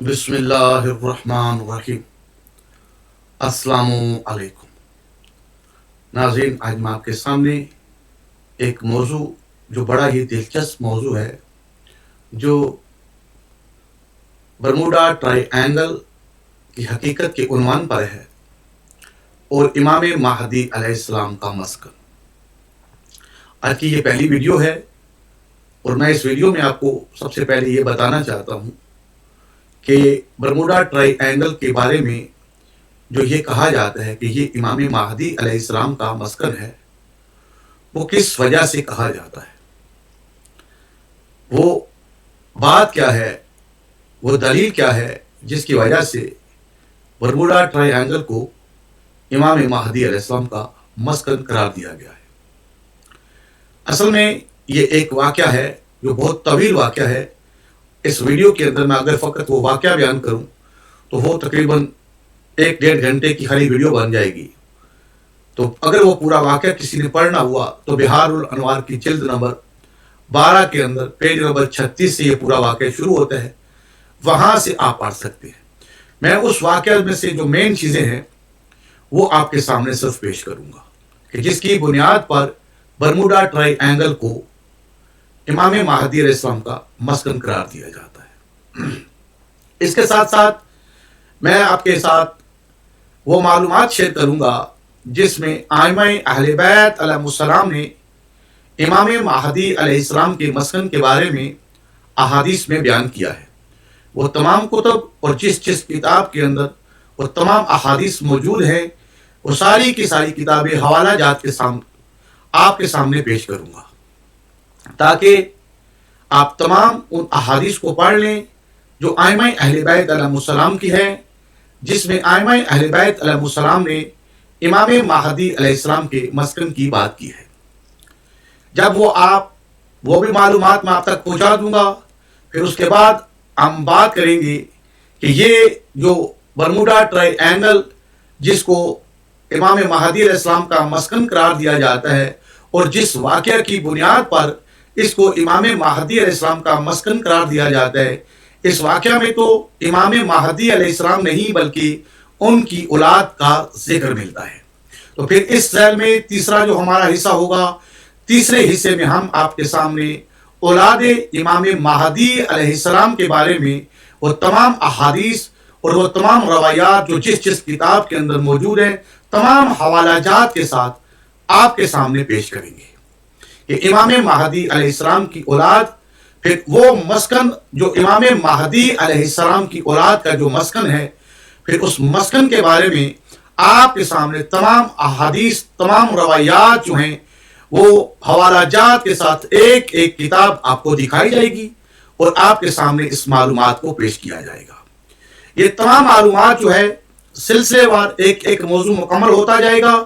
بسم اللہ الرحمن الرحیم۔ السلام علیکم ناظرین، آج میں آپ کے سامنے ایک موضوع جو بڑا ہی دلچسپ موضوع ہے، جو برموڈا ٹرائی اینگل کی حقیقت کے عنوان پر ہے اور امام مہدی علیہ السلام کا مسکن۔ آج کی یہ پہلی ویڈیو ہے اور میں اس ویڈیو میں آپ کو سب سے پہلے یہ بتانا چاہتا ہوں کہ برموڈا ٹرائی اینگل کے بارے میں جو یہ کہا جاتا ہے کہ یہ امام مہدی علیہ السلام کا مسکن ہے، وہ کس وجہ سے کہا جاتا ہے، وہ بات کیا ہے، وہ دلیل کیا ہے جس کی وجہ سے برموڈا ٹرائی اینگل کو امام مہدی علیہ السلام کا مسکن قرار دیا گیا ہے۔ اصل میں یہ ایک واقعہ ہے جو بہت طویل واقعہ ہے۔ اس ویڈیو کے اندر میں اگر فقط وہ واقعہ بیان کروں تو وہ تقریباً 1-1.5 گھنٹے کی خالی ویڈیو بن جائے گی۔ تو اگر وہ پورا واقعہ کسی نے پڑھنا ہوا تو بہار الانوار کی جلد نمبر 12 کے اندر پیج نمبر 36 سے یہ پورا واقعہ شروع ہوتا ہے، وہاں سے آپ پڑھ سکتے ہیں۔ میں اس واقعہ میں سے جو مین چیزیں ہیں وہ آپ کے سامنے صرف پیش کروں گا کہ جس کی بنیاد پر برموڈا ٹرائی اینگل کو امام مہدی علیہ السلام کا مسکن قرار دیا جاتا ہے۔ اس کے ساتھ ساتھ میں آپ کے ساتھ وہ معلومات شیئر کروں گا جس میں ائمہ اہل بیت علیہ السلام نے امام مہدی علیہ السلام کے مسکن کے بارے میں احادیث میں بیان کیا ہے۔ وہ تمام کتب اور جس کتاب کے اندر وہ تمام احادیث موجود ہیں، وہ ساری کی ساری کتابیں حوالہ جات کے سامنے آپ کے سامنے پیش کروں گا تاکہ آپ تمام ان احادیث کو پڑھ لیں جو ائمہ اہل بیت علیہ السلام کی ہے، جس میں ائمہ اہل بیت علیہ السلام نے امام مہدی علیہ السلام کے مسکن کی بات کی ہے۔ جب وہ بھی معلومات میں آپ تک پہنچا دوں گا، پھر اس کے بعد ہم بات کریں گے کہ یہ جو برموڈا ٹرائی اینگل جس کو امام مہدی علیہ السلام کا مسکن قرار دیا جاتا ہے اور جس واقعہ کی بنیاد پر اس کو امام مہدی علیہ السلام کا مسکن قرار دیا جاتا ہے، اس واقعہ میں تو امام مہدی علیہ السلام نہیں بلکہ ان کی اولاد کا ذکر ملتا ہے۔ تو پھر اس سیل میں تیسرا جو ہمارا حصہ ہوگا، تیسرے حصے میں ہم آپ کے سامنے اولاد امام مہدی علیہ السلام کے بارے میں وہ تمام احادیث اور وہ تمام روایات جو جس کتاب کے اندر موجود ہیں، تمام حوالہ جات کے ساتھ آپ کے سامنے پیش کریں گے کہ امام مہدی علیہ السلام کی اولاد، پھر وہ مسکن جو امام مہدی علیہ السلام کی اولاد کا جو مسکن ہے، پھر اس مسکن کے بارے میں آپ کے سامنے تمام احادیث، تمام روایات جو ہیں وہ حوالہ جات کے ساتھ ایک ایک کتاب آپ کو دکھائی جائے گی اور آپ کے سامنے اس معلومات کو پیش کیا جائے گا۔ یہ تمام معلومات جو ہے سلسلے وار ایک ایک موضوع مکمل ہوتا جائے گا،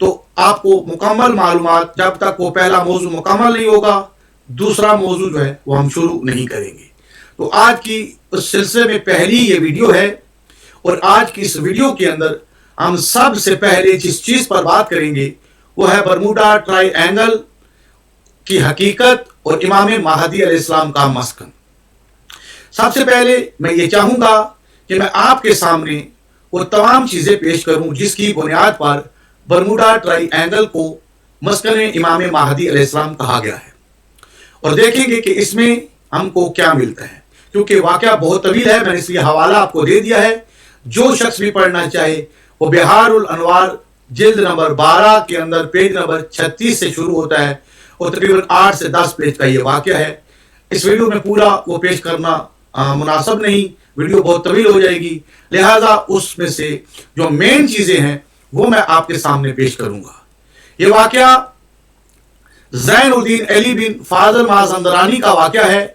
تو آپ کو مکمل معلومات، جب تک وہ پہلا موضوع مکمل نہیں ہوگا دوسرا موضوع جو ہے وہ ہم شروع نہیں کریں گے۔ تو آج کی اس سلسلے میں پہلی یہ ویڈیو ہے اور آج کی اس ویڈیو کے اندر ہم سب سے پہلے جس چیز پر بات کریں گے وہ ہے برموڈا ٹرائی اینگل کی حقیقت اور امام مہدی علیہ السلام کا مسکن۔ سب سے پہلے میں یہ چاہوں گا کہ میں آپ کے سامنے وہ تمام چیزیں پیش کروں جس کی بنیاد پر برموڈا ٹرائی اینگل کو مسکن امام مہدی علیہ السلام کہا گیا ہے، اور دیکھیں گے کہ اس میں ہم کو کیا ملتا ہے۔ کیونکہ واقعہ بہت طویل ہے، میں نے اس لیے حوالہ آپ کو دے دیا ہے، جو شخص بھی پڑھنا چاہے وہ بہار الانوار جلد نمبر 12 کے اندر پیج نمبر 36 سے شروع ہوتا ہے اور تقریباً 8 سے 10 پیج کا یہ واقعہ ہے۔ اس ویڈیو میں پورا وہ پیش کرنا مناسب نہیں، ویڈیو بہت طویل ہو جائے گی، لہٰذا اس میں سے جو مین چیزیں ہیں وہ میں آپ کے سامنے پیش کروں گا۔ یہ واقعہ زین الدین علی بن فاضل مازندرانی کا واقعہ ہے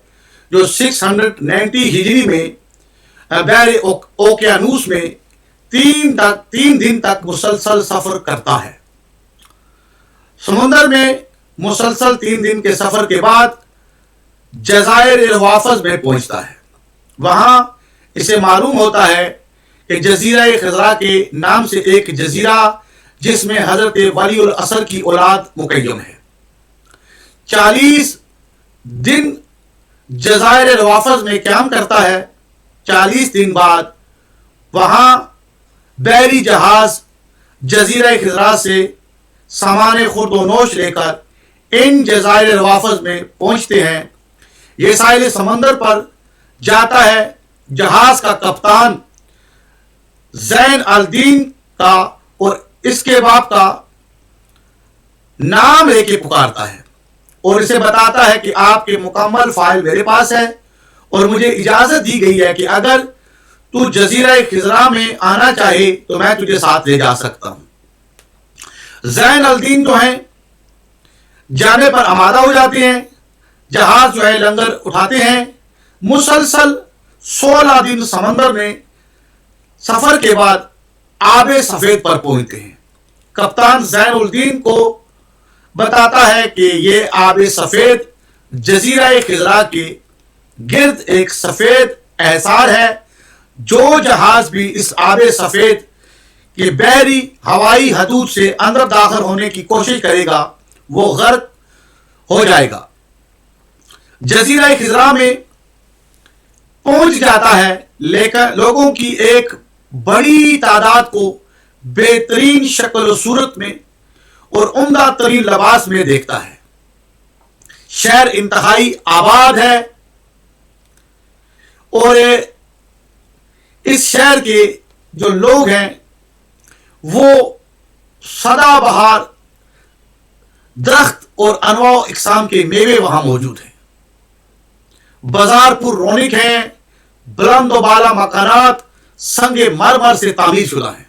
جو 690 ہجری میں بحر اوقیانوس میں 3 دن تک مسلسل سفر کرتا ہے۔ سمندر میں مسلسل 3 دن کے سفر کے بعد جزائر الحوافظ میں پہنچتا ہے۔ وہاں اسے معلوم ہوتا ہے کہ جزیرہ خضرا کے نام سے ایک جزیرہ جس میں حضرت ولی العصر کی اولاد مقیم ہے۔ 40 دن جزائر الحوافظ میں قیام کرتا ہے 40 دن بعد وہاں بحری جہاز جزیرہ خضرا سے سامان خورد و نوش لے کر ان جزائر روافظ میں پہنچتے ہیں۔ یہ ساحل سمندر پر جاتا ہے۔ جہاز کا کپتان زین الدین کا اور اس کے باپ کا نام لے کے پکارتا ہے اور اسے بتاتا ہے کہ آپ کے مکمل فائل میرے پاس ہے اور مجھے اجازت دی گئی ہے کہ اگر تو جزیرہ خضرا میں آنا چاہے تو میں تجھے ساتھ لے جا سکتا ہوں۔ زین الدین جو ہیں جانے پر آمادہ ہو جاتے ہیں۔ جہاز جو ہے لنگر اٹھاتے ہیں۔ مسلسل 16 دن سمندر میں سفر کے بعد آب سفید پر پہنچتے ہیں۔ کپتان زین الدین کو بتاتا ہے کہ یہ آب سفید جزیرہ خضرا کے گرد ایک سفید احسار ہے۔ جو جہاز بھی اس آب سفید کے بحری ہوائی حدود سے اندر داخل ہونے کی کوشش کرے گا وہ غرق ہو جائے گا۔ جزیرہ خضرا میں پہنچ جاتا ہے لیکن لوگوں کی ایک بڑی تعداد کو بہترین شکل و صورت میں اور عمدہ ترین لباس میں دیکھتا ہے۔ شہر انتہائی آباد ہے اور اس شہر کے جو لوگ ہیں وہ سدا بہار درخت اور انواع و اقسام کے میوے وہاں موجود ہیں۔ بازار پر رونق ہیں۔ بلند و بالا مکانات سنگ مرمر سے تعمیر شدہ ہیں۔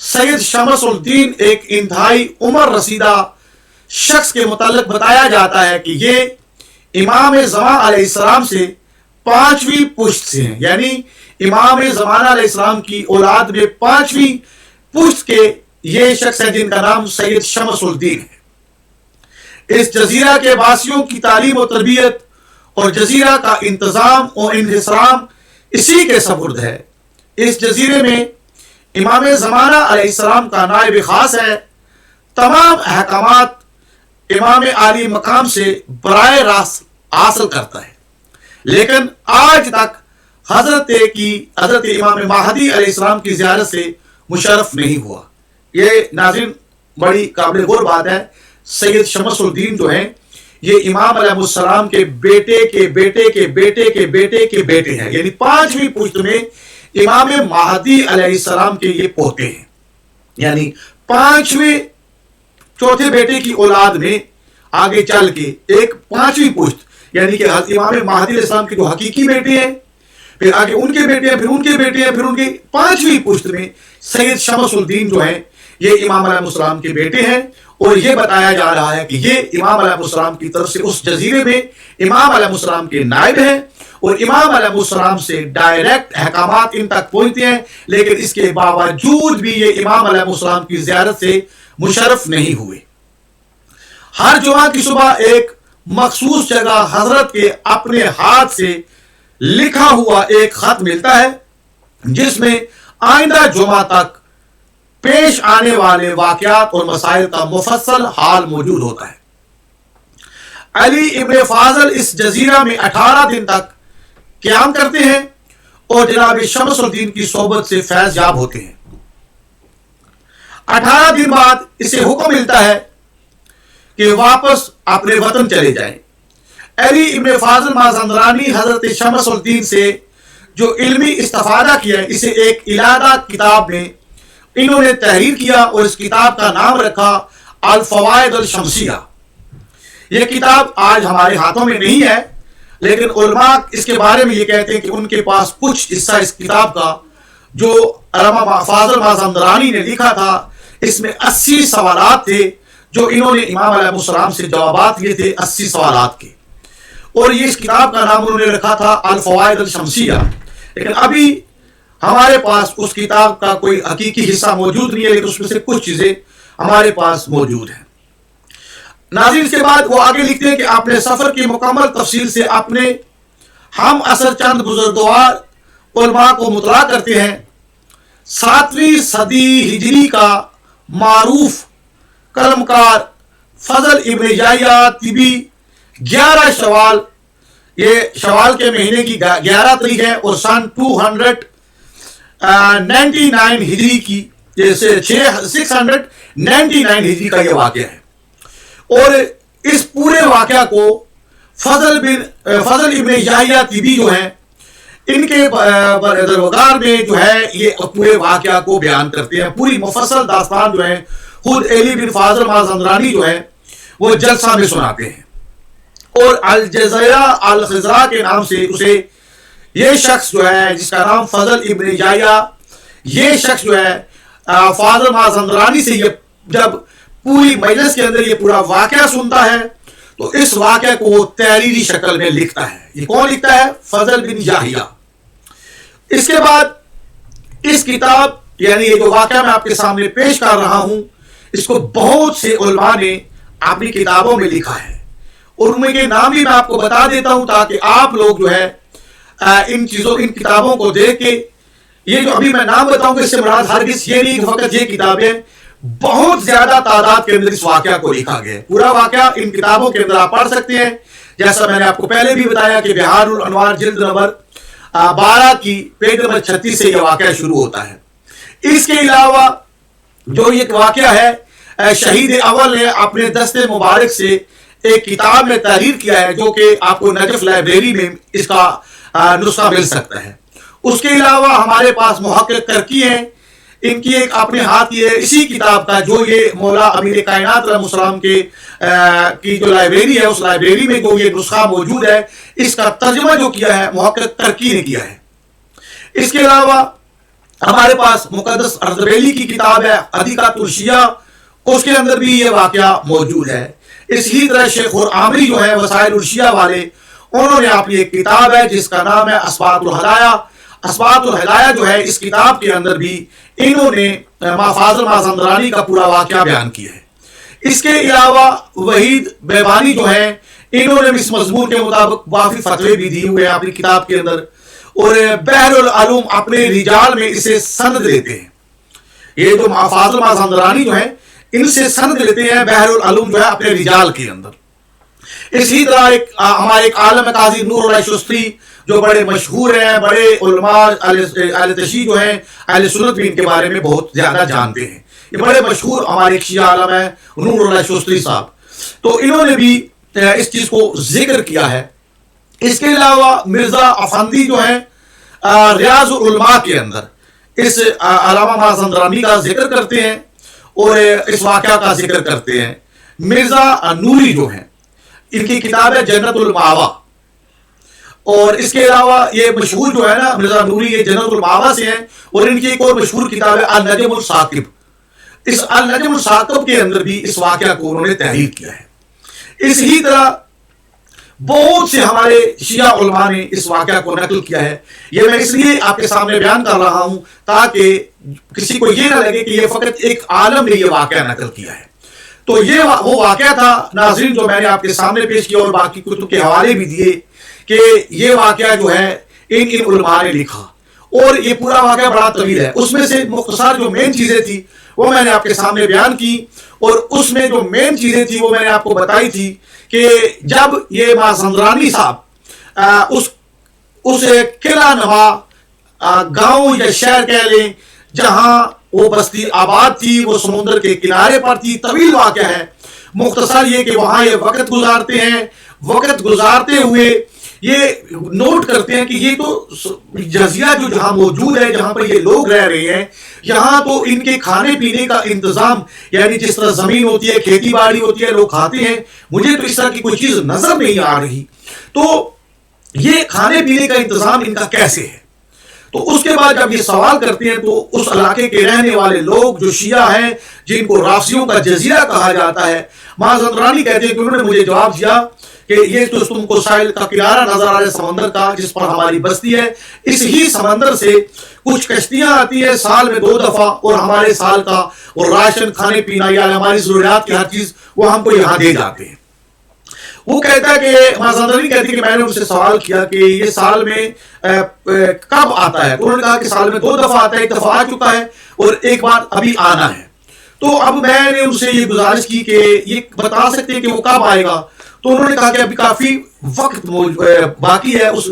سید شمس الدین ایک انتہائی عمر رسیدہ شخص کے متعلق بتایا جاتا ہے کہ یہ امام زمان علیہ السلام سے 5ویں پشت سے ہیں، یعنی امام زمان علیہ السلام کی اولاد میں 5ویں پشت کے یہ شخص ہے جن کا نام سید شمس الدین ہے۔ اس جزیرہ کے باسیوں کی تعلیم و تربیت اور جزیرہ کا انتظام اور انحصار اسی کے سپرد ہے۔ اس جزیرے میں امام زمانہ علیہ السلام کا نائب خاص ہے۔ تمام احکامات امام عالی مقام سے براہ راست حاصل کرتا ہے، لیکن آج تک حضرت امام مہدی علیہ السلام کی زیارت سے مشرف نہیں ہوا۔ یہ ناظرین بڑی قابل غور بات ہے۔ سید شمس الدین جو ہیں یہ امام علیہ السلام کے بیٹے کے بیٹے کے بیٹے کے بیٹے کے بیٹے ہیں، یعنی 5ویں پشت میں امام مہدی علیہ السلام کے یہ پوتے ہیں، یعنی 5ویں چوتھے بیٹے کی اولاد میں آگے چل کے ایک 5ویں پشت، یعنی کہ امام مہدی علیہ السلام کے جو حقیقی بیٹے ہیں، پھر آگے ان کے بیٹے ہیں، پھر ان کے بیٹے ہیں، پھر ان کے 5ویں پشت میں سید شمس الدین جو ہیں یہ امام علیہ السلام کے بیٹے ہیں۔ اور یہ بتایا جا رہا ہے کہ یہ امام علیہ السلام کی طرف سے اس جزیرے میں امام علیہ السلام کے نائب ہیں اور امام علیہ السلام سے ڈائریکٹ احکامات ان تک پہنچتے ہیں، لیکن اس کے باوجود بھی یہ امام علیہ السلام کی زیارت سے مشرف نہیں ہوئے۔ ہر جمعہ کی صبح ایک مخصوص جگہ حضرت کے اپنے ہاتھ سے لکھا ہوا ایک خط ملتا ہے جس میں آئندہ جمعہ تک پیش آنے والے واقعات اور مسائل کا مفصل حال موجود ہوتا ہے۔ علی ابن فاضل اس جزیرہ میں 18 دن تک قیام کرتے ہیں اور جناب شمس الدین کی صحبت سے فیض یاب ہوتے ہیں۔ 18 دن بعد اسے حکم ملتا ہے کہ واپس اپنے وطن چلے جائیں۔ علی ابن فاضل مازندرانی حضرت شمس الدین سے جو علمی استفادہ کیا ہے اسے ایک علیحدہ کتاب میں انہوں نے تحریر کیا اور اس کتاب کا نام رکھا الفوائد الشمسیہ۔ یہ کتاب آج ہمارے ہاتھوں میں نہیں ہے، لیکن علماء اس کے بارے میں یہ کہتے ہیں کہ ان کے پاس کچھ حصہ اس کتاب کا جو علامہ فاضل مازندرانی نے لکھا تھا، اس میں 80 سوالات تھے جو انہوں نے امام علیہ السلام سے جوابات لیے تھے 80 سوالات کے، اور یہ اس کتاب کا نام انہوں نے رکھا تھا الفوائد الشمسیہ۔ لیکن ابھی ہمارے پاس اس کتاب کا کوئی حقیقی حصہ موجود نہیں ہے، لیکن اس میں سے کچھ چیزیں ہمارے پاس موجود ہیں۔ ناظرین اس کے بعد وہ آگے لکھتے ہیں کہ اپنے سفر کی مکمل تفصیل سے اپنے ہم اثر چند بزرگوار علماء کو مطلع کرتے ہیں۔ 7ویں صدی ہجری کا معروف قلمکار فضل ابن یحییٰ طبی 11 شوال یہ شوال کے مہینے کی 11 تاریخ ہے اور سن 299 ہجری کی، جیسے 699 ہجری کا یہ واقعہ ہے۔ اور اس پورے واقعہ کو فضل ابن یحییٰ طبی جو ہیں، ان کے دربار میں جو ہے یہ پورے واقعہ کو بیان کرتے ہیں، پوری مفصل داستان جو ہے خود علی بن فاضل مازندرانی جو ہے وہ جلسہ میں سناتے ہیں۔ اور الجزیرہ الخضراء کے نام سے اسے یہ شخص جو ہے جس کا نام فضل ابن یحییٰ، یہ شخص جو ہے فاضل مازندرانی سے یہ جب پوری مجلس کے اندر یہ پورا واقعہ سنتا ہے تو اس واقعہ کو وہ تحریری شکل میں لکھتا ہے۔ یہ کون لکھتا ہے؟ فضل بن یحییٰ۔ اس کے بعد اس کتاب یعنی یہ جو واقعہ میں آپ کے سامنے پیش کر رہا ہوں، اس کو بہت سے علماء نے اپنی کتابوں میں لکھا ہے، اور ان کے نام بھی میں آپ کو بتا دیتا ہوں تاکہ آپ لوگ جو ہے ان کتابوں کو دیکھ کے، یہ جو ابھی میں نام بتاؤں گا اس سے مراد ہرگز یہ نہیں کہ فقط یہ کتابیں، بہت زیادہ تعداد کے اندر اس واقعہ کو لکھا گیا ہے۔ پورا واقعہ ان کتابوں کے اندر آپ پڑھ سکتے ہیں، جیسا میں نے آپ کو پہلے بھی بتایا کہ بہار الانوار جلد نمبر 12 کی پیج نمبر 36 سے یہ واقعہ شروع ہوتا ہے۔ اس کے علاوہ جو یہ واقعہ ہے، شہید اول نے اپنے دست مبارک سے ایک کتاب میں تحریر کیا ہے، جو کہ آپ کو نجف لائبریری میں اس کا نسخہ مل سکتا ہے۔ اس کے علاوہ ہمارے پاس محقق کرکی ہیں، ان کی ایک اپنے ہاتھ کی ہے اسی کتاب کا، جو یہ مولا امیر کائنات علیہ السلام کی جو لائبریری ہے، اس لائبریری میں جو یہ نسخہ موجود ہے، اس کا ترجمہ جو کیا ہے محقق کرکی نے کیا ہے۔ اس کے علاوہ ہمارے پاس مقدس اردبیلی کی کتاب ہے عدیقۃ الشیعہ، اس کے اندر بھی یہ واقعہ موجود ہے۔ اسی طرح شیخ عامری جو ہے وسائل الشیعہ والے، انہوں نے اپنی ایک کتاب ہے جس کا نام ہے اسباط الہدایہ۔ اسباط الہدایہ جو ہے اس کتاب کے اندر بھی انہوں نے فاضل مازندرانی کا پورا واقعہ بیان کیا ہے۔ اس کے علاوہ وحید بیبانی جو ہیں، انہوں نے اس مضمون کے مطابق کافی فتوے بھی دیے ہوئے ہیں اپنی کتاب کے اندر، اور بحر العلوم اپنے رجال میں اسے سند لیتے ہیں۔ یہ جو فاضل مازندرانی جو ہیں ان سے سند لیتے ہیں بحر العلوم جو ہے اپنے رجال کے اندر۔ اسی طرح ہمارے ایک عالم قاضی نور اللہ شستری جو بڑے مشہور ہیں، بڑے علماء اہل تشیع جو ہیں، اہل سنت بھی ان کے بارے میں بہت زیادہ جانتے ہیں، یہ بڑے مشہور ہمارے ایک شیعہ عالم ہیں نور اللہ شستری صاحب، تو انہوں نے بھی اس چیز کو ذکر کیا ہے۔ اس کے علاوہ مرزا افندی جو ہیں ریاض العلماء کے اندر اس علامہ مازندرانی کا ذکر کرتے ہیں اور اس واقعہ کا ذکر کرتے ہیں۔ مرزا نوری جو ہیں، ان کی کتاب ہے جنت المأویٰ، اور اس کے علاوہ یہ مشہور جو ہے نا مرزا نوری، یہ جنت المأویٰ سے ہیں، اور ان کی ایک اور مشہور کتاب ہے النجم الثاقب۔ اس النجم الثاقب کے اندر بھی اس واقعہ کو انہوں نے تحریر کیا ہے۔ اسی طرح بہت سے ہمارے شیعہ علماء نے اس واقعہ کو نقل کیا ہے۔ یہ میں اس لیے آپ کے سامنے بیان کر رہا ہوں تاکہ کسی کو یہ نہ لگے کہ یہ فقط ایک عالم نے یہ واقعہ نقل کیا ہے۔ تو یہ وہ واقعہ تھا ناظرین جو میں نے آپ کے سامنے پیش کیا، اور باقی کتب کے حوالے بھی دیے کہ یہ واقعہ جو ہے ان علماء نے لکھا، اور یہ پورا واقعہ بڑا طویل ہے۔ اس میں سے مختصر جو مین چیزیں تھی وہ میں نے آپ کے سامنے بیان کی، اور اس میں جو مین چیزیں تھی وہ میں نے آپ کو بتائی تھی کہ جب یہ مازندرانی صاحب اس قلعہ نما گاؤں یا شہر کہہ لیں جہاں وہ بستی آباد تھی، وہ سمندر کے کنارے پر تھی، طویل واقعہ ہے، مختصر یہ کہ وہاں یہ وقت گزارتے ہیں، وقت گزارتے ہوئے یہ نوٹ کرتے ہیں کہ یہ تو جزیرہ جو جہاں موجود ہے، جہاں پر یہ لوگ رہ رہے ہیں، یہاں تو ان کے کھانے پینے کا انتظام، یعنی جس طرح زمین ہوتی ہے، کھیتی باڑی ہوتی ہے، لوگ کھاتے ہیں، مجھے تو اس طرح کی کوئی چیز نظر نہیں آ رہی، تو یہ کھانے پینے کا انتظام ان کا کیسے ہے؟ تو اس کے بعد جب یہ سوال کرتے ہیں تو اس علاقے کے رہنے والے لوگ جو شیعہ ہیں، جن کو رافضیوں کا جزیرہ کہا جاتا ہے، مازندرانی کہتے ہیں کہ انہوں نے مجھے جواب دیا کہ یہ تو تم کو ساحل کا کنارہ نظر آ رہا ہے سمندر کا جس پر ہماری بستی ہے، اس ہی سمندر سے کچھ کشتیاں آتی ہیں سال میں 2 دفعہ، اور ہمارے سال کا اور راشن، کھانے پینا یا ہماری ضروریات کی ہر چیز وہ ہم کو یہاں دے جاتے ہیں۔ وہ کہتا ہے کہ مازندرانی کہتی ہے کہ میں نے ان سے سوال کیا کہ یہ سال میں کب آتا ہے؟ انہوں نے کہا کہ سال میں 2 دفعہ آتا ہے، 1 دفعہ آ چکا ہے اور ایک بار ابھی آنا ہے۔ تو اب میں نے ان سے یہ گزارش کی کہ یہ بتا سکتے ہیں کہ وہ کب آئے گا؟ تو انہوں نے کہا کہ ابھی کافی وقت باقی ہے اس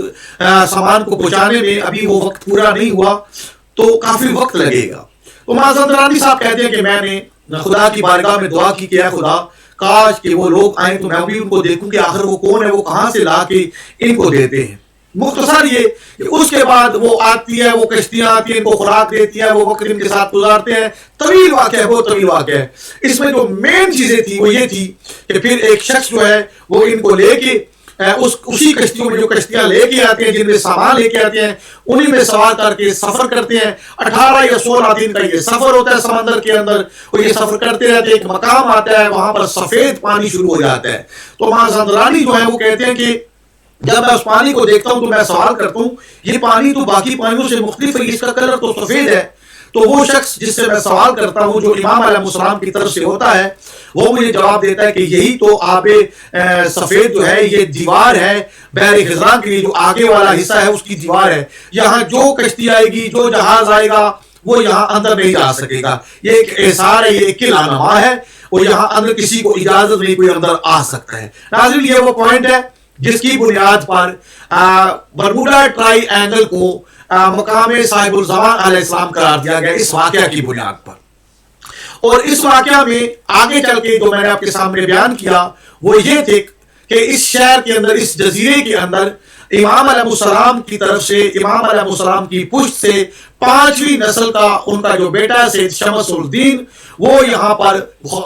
سامان کو پہنچانے میں، ابھی وہ وقت پورا نہیں ہوا تو کافی وقت لگے گا۔ تو معاذ اندرانی صاحب کہتے ہیں کہ میں نے خدا کی بارگاہ میں دعا کی کہ اے خدا کاش کہ وہ لوگ آئیں تو میں بھی ان کو دیکھوں کہ آخر وہ کون ہے، وہ کہاں سے لا کے ان کو دیتے ہیں۔ مختصر یہ کہ اس کے بعد وہ آتی ہے، وہ کشتیاں آتی ہیں، ان کو خوراک دیتی ہے، وہ وقت ان کے ساتھ گزارتے ہیں۔ طویل واقعہ ہے، بہت طویل واقعہ ہے۔ اس میں جو مین چیزیں تھی وہ یہ تھی کہ پھر ایک شخص جو ہے وہ ان کو لے کے اسی کشتیوں میں جو کشتیاں لے کے آتے ہیں، جن میں سامان لے کے آتے ہیں، انہی میں سوار کر کے سفر کرتے ہیں۔ 18 یا 16 دن کا یہ سفر ہوتا ہے سمندر کے اندر، اور یہ سفر کرتے رہتے ہیں۔ ایک مقام آتا ہے، وہاں پر سفید پانی شروع ہو جاتا ہے۔ تو مازندرانی جو ہے وہ کہتے ہیں کہ جب میں اس پانی کو دیکھتا ہوں تو میں سوال کرتا ہوں یہ پانی تو باقی پانیوں سے مختلف ہے، اس کا کلر تو سفید ہے۔ تو وہ شخص جس سے میں سوال کرتا ہوں جو امام علیہ السلام کی طرف سے ہوتا ہے، وہ مجھے جواب دیتا ہے کہ یہی تو آب سفید جو ہے یہ دیوار ہے بحر خزاں کے لیے، جو آگے والا حصہ ہے اس کی دیوار ہے۔ یہاں جو کشتی آئے گی، جو جہاز آئے گا، وہ یہاں اندر نہیں جا سکے گا۔ یہ ایک احسار ہے، یہ ایک قلعہ نما ہے، اور یہاں اندر کسی کو اجازت نہیں کوئی اندر آ سکتا ہے۔ ناظرین یہ وہ پوائنٹ ہے جس کی بنیاد پر برموڈا ٹرائی اینگل کو مقام صاحب الزمان علیہ السلام قرار دیا گیا اس واقعہ کی بنیاد پر۔ اور اس واقعہ میں آگے چل کے جو میں نے آپ کے سامنے بیان کیا وہ یہ تھے کہ اس شہر کے اندر، اس جزیرے کے اندر امام علیہ السلام کی طرف سے، امام علیہ السلام کی پشت سے 5ویں نسل کا ان کا جو بیٹا ہے سید شمس الدین، وہ یہاں پر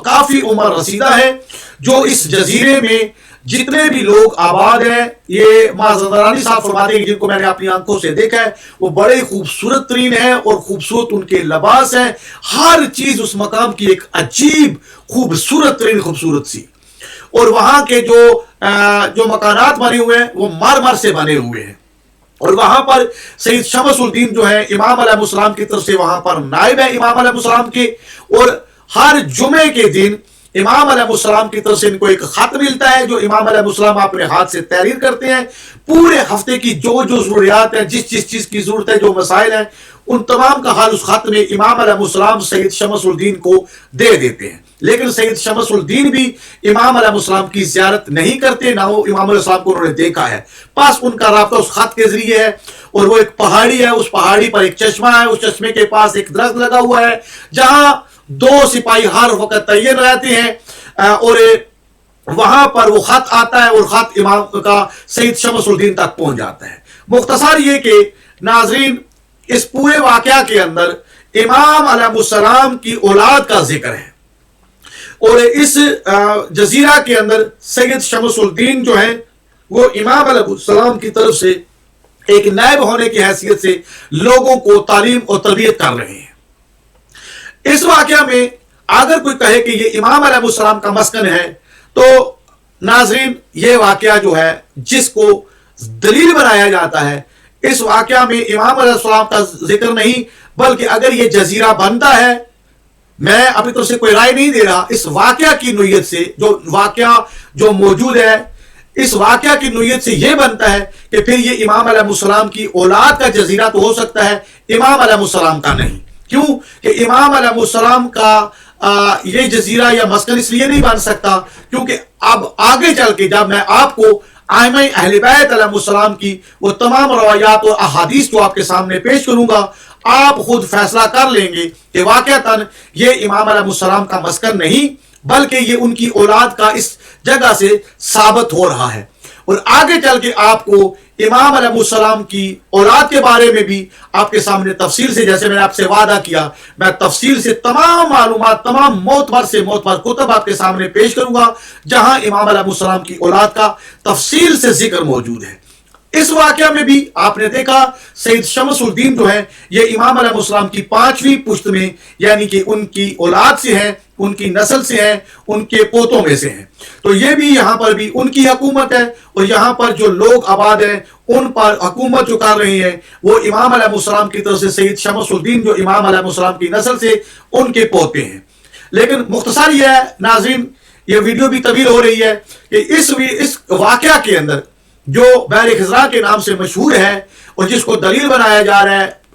کافی عمر رسیدہ ہے۔ جو اس جزیرے میں جتنے بھی لوگ آباد ہیں، یہ مازندرانی صاحب فرماتے ہیں جن کو میں نے اپنی آنکھوں سے دیکھا ہے، وہ بڑے خوبصورت ترین ہیں، اور خوبصورت ان کے لباس ہیں۔ ہر چیز اس مقام کی ایک عجیب خوبصورت ترین خوبصورت سی، اور وہاں کے جو مکانات بنے ہوئے ہیں وہ مرمر سے بنے ہوئے ہیں۔ اور وہاں پر سید شمس الدین جو ہے امام علیہ السلام کی طرف سے وہاں پر نائب ہے امام علیہ السلام کے، اور ہر جمعے کے دن امام علیہ السلام کی طرف سے ان کو ایک خط ملتا ہے جو امام علیہ السلام اپنے ہاتھ سے تحریر کرتے ہیں۔ پورے ہفتے کی جو ضروریات ہیں، جس چیز کی ضرورت ہے، جو مسائل ہیں، ان تمام کا حل اس خط میں امام علیہ السلام سید شمس الدین کو دے دیتے ہیں۔ لیکن سید شمس الدین بھی امام علیہ السلام کی زیارت نہیں کرتے، نہ وہ امام علیہ السلام کو انہوں نے دیکھا ہے۔ پاس ان کا رابطہ اس خط کے ذریعے ہے، اور وہ ایک پہاڑی ہے، اس پہاڑی پر ایک چشمہ ہے، اس چشمے کے پاس ایک درخت لگا ہوا ہے جہاں 2 سپاہی ہر وقت تعین رہتے ہیں، اور وہاں پر وہ خط آتا ہے، اور خط امام کا سید شمس الدین تک پہنچ جاتا ہے۔ مختصر یہ کہ ناظرین اس پورے واقعہ کے اندر امام علیہ السلام کی اولاد کا ذکر ہے، اور اس جزیرہ کے اندر سید شمس الدین جو ہے وہ امام علیہ السلام کی طرف سے ایک نائب ہونے کی حیثیت سے لوگوں کو تعلیم اور تربیت کر رہے ہیں۔ اس واقعہ میں اگر کوئی کہے کہ یہ امام علیہ السلام کا مسکن ہے، تو ناظرین یہ واقعہ جو ہے جس کو دلیل بنایا جاتا ہے، اس واقعہ میں امام علیہ السلام کا ذکر نہیں، بلکہ اگر یہ جزیرہ بنتا ہے، میں اپنی طرف سے کوئی رائے نہیں دے رہا، اس واقعہ کی نوعیت سے جو واقعہ جو موجود ہے، اس واقعہ کی نوعیت سے یہ بنتا ہے کہ پھر یہ امام علیہ السلام کی اولاد کا جزیرہ تو ہو سکتا ہے، امام علیہ السلام کا نہیں۔ کیوں کہ امام علیہ السلام کا یہ جزیرہ یا مسکن اس لیے نہیں بن سکتا کیونکہ اب آگے چل کے جب میں آپ کو ائمہ اہل بیت علیہ السلام کی وہ تمام روایات اور احادیث جو آپ کے سامنے پیش کروں گا، آپ خود فیصلہ کر لیں گے کہ واقعتاً یہ امام علیہ السلام کا مسکن نہیں، بلکہ یہ ان کی اولاد کا اس جگہ سے ثابت ہو رہا ہے۔ اور آگے چل کے آپ کو امام علیہ السلام کی اولاد کے بارے میں بھی آپ کے سامنے تفصیل سے، جیسے میں نے آپ سے وعدہ کیا، میں تفصیل سے تمام معلومات، تمام معتبر سے معتبر کتب آپ کے سامنے پیش کروں گا جہاں امام علیہ السلام کی اولاد کا تفصیل سے ذکر موجود ہے۔ اس واقعہ میں بھی آپ نے دیکھا سید شمس الدین جو ہے یہ امام علیہ السلام کی 5ویں پشت میں، یعنی کہ ان کی اولاد سے ہیں، ان کی نسل سے ہیں، ان کے پوتوں میں سے ہیں۔ تو یہ بھی یہاں پر بھی ان کی حکومت ہے، اور یہاں پر جو لوگ آباد ہیں ان پر حکومت جو کر رہی ہیں وہ امام علیہ السلام کی طرف سے سید شمس الدین جو امام علیہ السلام کی نسل سے ان کے پوتے ہیں۔ لیکن مختصر یہ ہے ناظرین، یہ ویڈیو بھی طویل ہو رہی ہے کہ اس واقعہ کے اندر جو بحر خزاں کے نام سے مشہور ہے اور جس کو دلیل بنایا جا رہا ہے